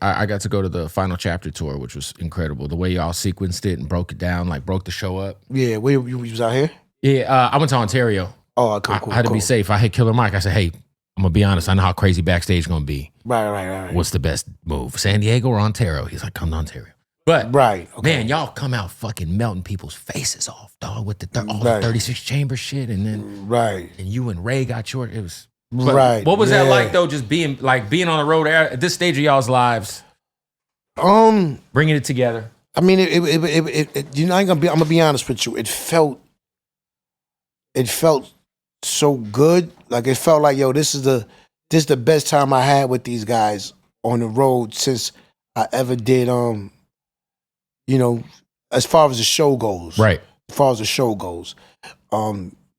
I got to go to the Final Chapter tour, which was incredible. The way y'all sequenced it and broke it down, like broke the show up. Yeah, where you was out here? Yeah, I went to Ontario. Oh, cool. I had to be safe. I hit Killer Mike. I said, hey, I'm gonna be honest. I know how crazy backstage gonna be. Right. What's the best move, San Diego or Ontario? He's like, come to Ontario. But man, y'all come out fucking melting people's faces off, dog, with the 36 chamber shit, and then and you and Ray got your. It was What was that like though? Just being on the road at this stage of y'all's lives, bringing it together. I mean, it you know, I'm gonna be honest with you. It felt so good. Like it felt like, yo, this is the best time I had with these guys on the road since I ever did. You know, as far as the show goes, right? As far as the show goes,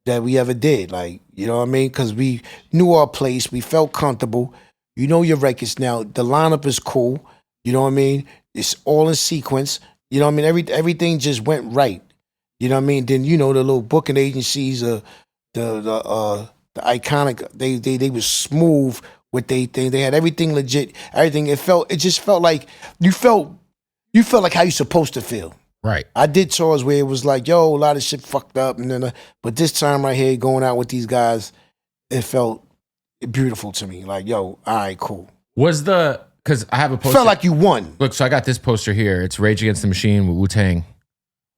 that we ever did. Like, you know what I mean? Because we knew our place, we felt comfortable. You know your records now. The lineup is cool. You know what I mean? It's all in sequence. You know what I mean? Everything just went right. You know what I mean? Then the little booking agencies, the iconic. They were smooth with they thing. They had everything legit. Everything. It just felt like you felt like how you supposed to feel. Right. I did tours where it was like, yo, a lot of shit fucked up, and then, but this time right here, going out with these guys, it felt beautiful to me. Like, yo, all right, cool. Because I have a poster. Felt like you won. Look, so I got this poster here. It's Rage Against the Machine with Wu-Tang,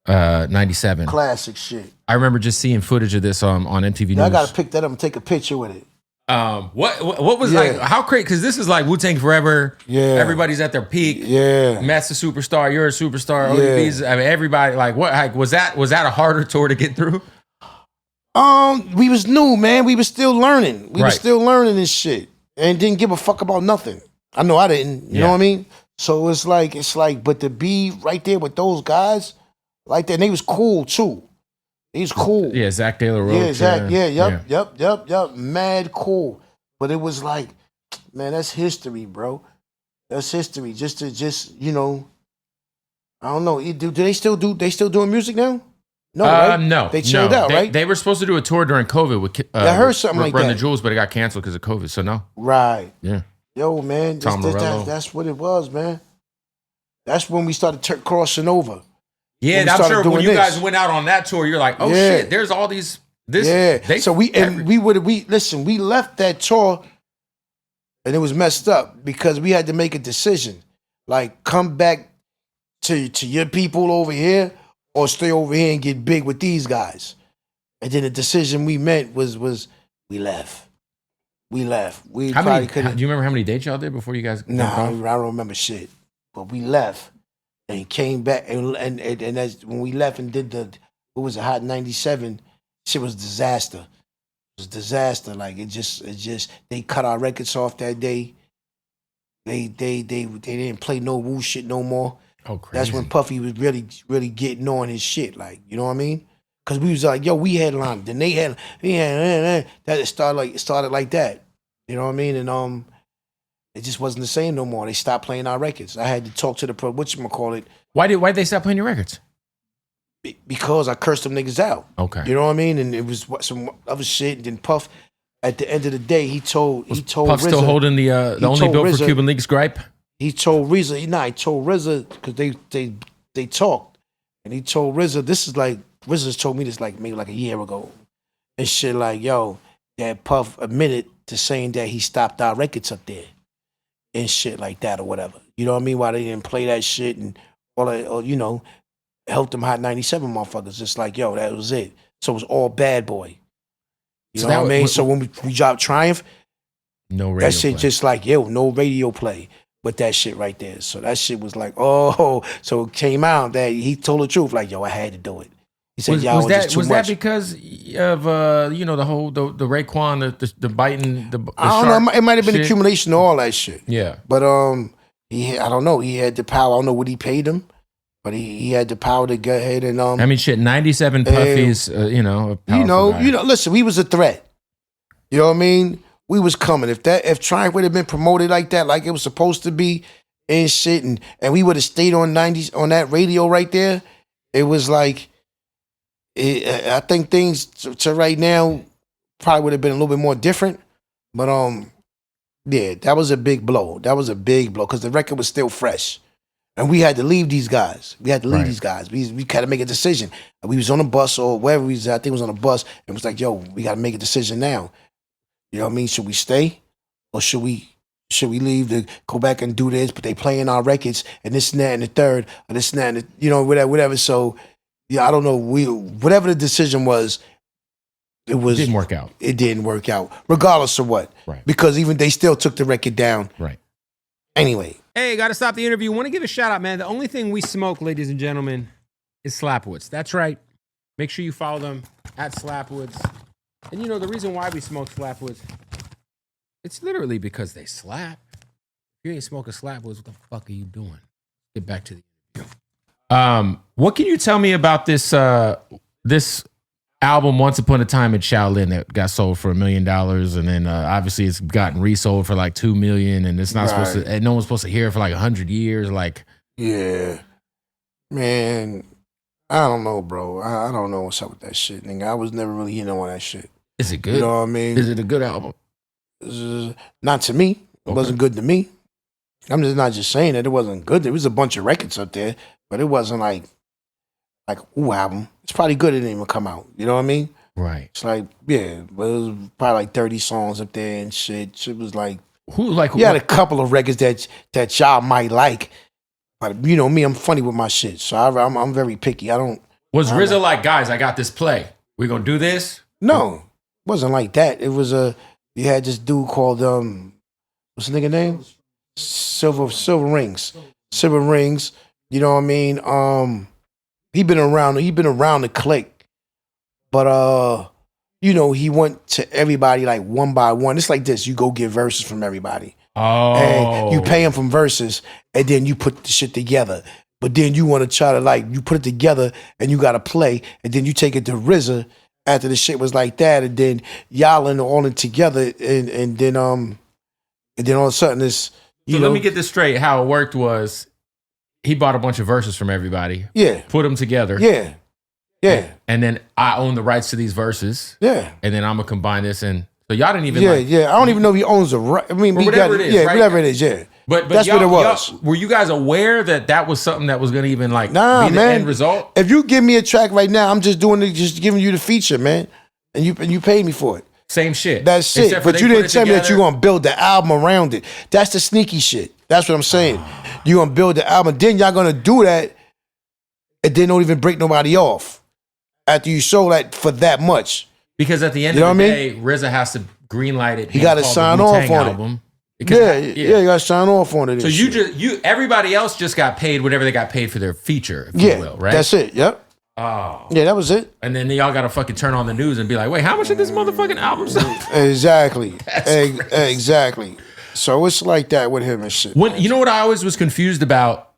97. Classic shit. I remember just seeing footage of this on MTV News. I gotta pick that up and take a picture with it. What was like, how crazy, because this is like Wu-Tang Forever. Yeah. Everybody's at their peak. Yeah. Matt's a superstar, you're a superstar, ODB's, I mean, everybody, like, what, like, was that a harder tour to get through? We was new, man. We was still learning. We was still learning this shit. And didn't give a fuck about nothing. I know I didn't, you know what I mean? So it's like, but to be right there with those guys, like that, and they was cool too. He's cool. Yeah, Zach De La Rocha. Yeah, Zach. Yep. Mad cool. But it was like, man, that's history, bro. That's history. Just I don't know. Do they still doing music now? No, right? No. They chilled out, right? They were supposed to do a tour during COVID with I heard something like Run that. the Jewels, but it got canceled because of COVID. So no. Right. Yeah. Yo, man, that's what it was, man. That's when we started crossing over. Yeah, I'm sure when you guys went out on that tour, you're like, oh shit, there's all these. We left that tour and it was messed up because we had to make a decision. Like, come back to your people over here or stay over here and get big with these guys. And then the decision we made was we left. We left. Do you remember how many dates y'all did before you guys? Nah, I don't remember shit. But we left. And came back, and that's when we left and did Hot 97, shit was disaster. It was disaster. Like it just they cut our records off that day. They didn't play no Wu shit no more. Oh, crazy. That's when Puffy was really getting on his shit, like, you know what I mean? Cause we was like, yo, we headlined, then they had that it started like that. You know what I mean? And it just wasn't the same no more. They stopped playing our records. I had to talk to the whatchamacallit. Why did they stop playing your records? Because I cursed them niggas out. Okay. You know what I mean? And it was some other shit. And then Puff, at the end of the day, he told Puff RZA, still holding the only built for Cuban Links gripe? He told RZA, he told RZA, because they talked. And he told RZA, RZA told me this like maybe like a year ago. And shit like, yo, that Puff admitted to saying that he stopped our records up there. And shit like that or whatever. You know what I mean? Why they didn't play that shit and all that, or, helped them Hot 97 motherfuckers. Just like, yo, that was it. So it was all Bad Boy. You know what I mean? So when we dropped Triumph, no radio that shit play. just like, yo, no radio play with that shit right there. So that shit was like, oh. So it came out that he told the truth, like, yo, I had to do it. He said, was that because of the whole the Raekwon, the biting, the I don't know, it might have been accumulation of all that shit. Yeah. But I don't know, he had the power. I don't know what he paid him, but he had the power to go ahead and 97 Puffies, listen, we was a threat. You know what I mean? We was coming. If Triumph would have been promoted like that, like it was supposed to be and shit, and we would have stayed on 90s on that radio right there, it was like I think things to right now probably would have been a little bit more different, but Yeah, that was a big blow. That was a big blow because the record was still fresh. And we had to leave these guys. We had to leave these guys. We had to make a decision. We was on a bus or wherever we was at. I think it was on a bus. And it was like, yo, we got to make a decision now. You know what I mean? Should we stay or should we leave to go back and do this? But they playing our records and this and that and the third and this and that and the, you know, whatever. So, yeah, I don't know. Whatever the decision was, it didn't work out. It didn't work out, regardless of what. Right. Because even they still took the record down. Right. Anyway. Hey, got to stop the interview. Want to give a shout out, man. The only thing we smoke, ladies and gentlemen, is Slapwoods. That's right. Make sure you follow them at Slapwoods. And you know, the reason why we smoke Slapwoods, it's literally because they slap. If you ain't smoking Slapwoods, what the fuck are you doing? Get back to the interview. What can you tell me about this this album Once Upon a Time in Shaolin that got sold for $1 million, and then obviously it's gotten resold for like $2 million, and it's not supposed to, and no one's supposed to hear it for like 100 years. Like, yeah, man, I don't know, bro. I don't know what's up with that shit, nigga. I was never really in on that shit. Is it good? You know what I mean? Is it a good album? Not to me. It wasn't good to me. I'm just not just saying that it wasn't good. There was a bunch of records up there, but it wasn't like ooh album. It's probably good it didn't even come out. You know what I mean? Right. It's like, yeah, but it was probably like 30 songs up there and shit. Shit was like, who had a couple of records that y'all might like, but you know me, I'm funny with my shit, so I'm very picky. Was RZA like, guys, I got this play. We gonna do this? No, it wasn't like that. It was you had this dude called what's the nigga name? Silver Rings. Silver Rings. You know what I mean? He been around the clique, but you know, he went to everybody like one by one. It's like this: you go get verses from everybody, and you pay them from verses, and then you put the shit together. But then you want to try to like you put it together, and you got to play, and then you take it to RZA after the shit was like that, and then y'all in all in together, and then all of a sudden it's so let me get this straight. How it worked was, he bought a bunch of verses from everybody. Yeah. Put them together. Yeah. Yeah. And then I own the rights to these verses. Yeah. And then I'm going to combine this. And so y'all didn't even Yeah. I don't even know if he owns the right. I mean, whatever it is. Yeah, right? whatever it is. Yeah. But that's what it was. Were you guys aware that was something that was going to even like be the end result? If you give me a track right now, I'm just doing it, just giving you the feature, man. And you paid me for it. Same shit. That's it. But you didn't tell me that you're going to build the album around it. That's the sneaky shit. That's what I'm saying. You're going to build the album. Then y'all going to do that and then don't even break nobody off after you show that for that much. Because at the end of the day, RZA has to greenlight it. He got to sign off on it. Because, yeah, you got to sign off on it. So everybody else just got paid whatever they got paid for their feature, if you will, right? That's it. Yep. Oh. Yeah, that was it. And then y'all got to fucking turn on the news and be like, wait, how much did this motherfucking album sell? Exactly. Exactly. So it's like that with him and shit. You know what I always was confused about?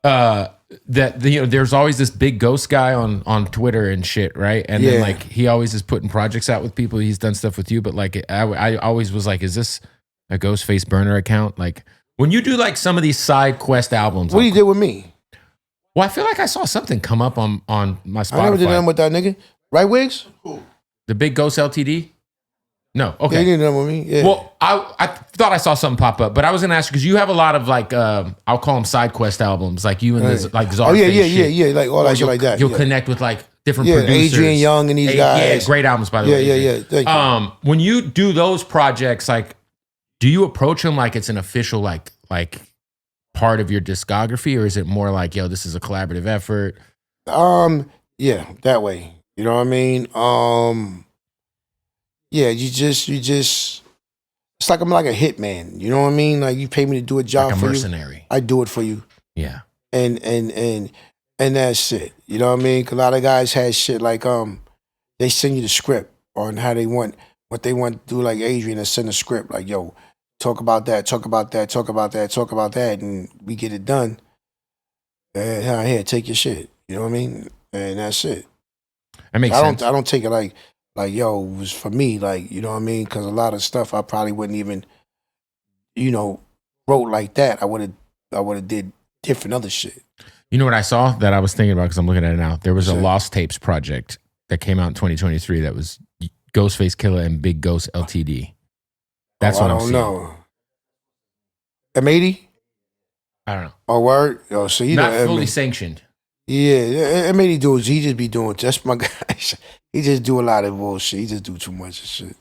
There's always this big ghost guy on Twitter and shit, right? And then like he always is putting projects out with people. He's done stuff with you, but like I always was like, is this a Ghostface burner account? Like when you do like some of these side quest albums, what you did with me? Well, I feel like I saw something come up on my Spotify. I never did nothing with that nigga. Right, Wigs? The big Ghost LTD? No, okay. Yeah, he did nothing with me. Yeah. Well, I thought I saw something pop up, but I was gonna ask you because you have a lot of like I'll call them side quest albums, like you and this like Czar. Oh yeah, like all that shit like that. You'll connect with like different producers. Adrian Young and these guys. Yeah, great albums by the way. Yeah. Thank you. When you do those projects, like, do you approach them like it's an official like part of your discography, or is it more like, yo, this is a collaborative effort? Yeah, that way. You know what I mean? Yeah, you just it's like I'm like a hitman. You know what I mean? Like you pay me to do a job like a for mercenary. You. I do it for you. Yeah. And that's it. You know what I mean? 'Cause a lot of guys had shit like they send you the script on how they want what they want to do, like Adrian, and send a script like, yo, talk about that, and we get it done. And here, take your shit. You know what I mean? And that's it. That makes sense. I don't take it like yo, it was for me, like, you know what I mean? Because a lot of stuff I probably wouldn't even, wrote like that. I would have did different other shit. You know what I saw that I was thinking about because I'm looking at it now? There was a Lost Tapes project that came out in 2023 that was Ghostface, Killah, and Big Ghost LTD. That's what I'm seeing. I don't know. M80? I don't know. Oh, word? Yo, so you Not know, fully sanctioned. Yeah, M80 dudes, he just be doing, that's my guy. He just do a lot of bullshit. He just do too much of shit.